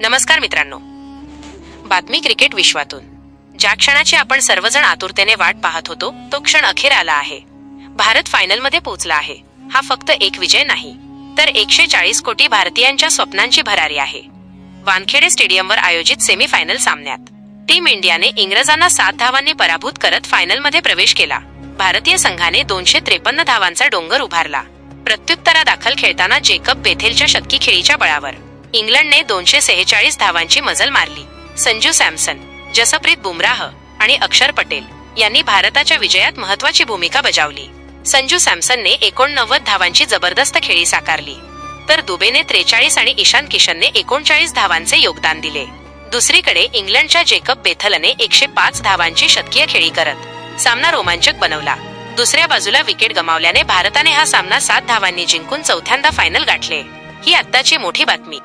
नमस्कार मित्रांनो, बातमी क्रिकेट विश्वातून. ज्या क्षणाची आपण सर्वजण आतुरतेने वाट पाहत होतो तो क्षण अखेर आला आहे. भारत फायनलमध्ये पोहोचला आहे. हा फक्त एक विजय नाही, तर 140 कोटी भारतीयांच्या स्वप्नांची भरारी आहे. वानखेडे स्टेडियमवर आयोजित सेमीफायनल सामन्यात टीम इंडियाने इंग्रजांना 7 धावांनी पराभूत करत फायनलमध्ये प्रवेश केला. भारतीय संघाने 253 धावांचा डोंगर उभारला. प्रत्युत्तरादाखल खेळताना जेकब बेथेलच्या शतकी खेळीच्या बळावर इंग्लंडने 246 धावांची मजल मारली. संजू सॅमसन, जसप्रीत बुमराह आणि अक्षर पटेल यांनी भारताच्या विजयात महत्त्वाची भूमिका बजावली. संजू सॅमसनने 89 धावांची जबरदस्त खेळी साकारली, तर दुबेने 43 आणि ईशान किशनने 39 धावांचे योगदान दिले. दुसरीकडे इंग्लंडच्या जेकब बेथलने 105 धावांची शतकीय खेळी करत सामना रोमांचक बनवला. दुसऱ्या बाजूला विकेट गमावल्याने भारताने हा सामना 7 धावांनी जिंकून चौथ्यांदा फायनल गाठले. ही आत्ताची मोठी बातमी.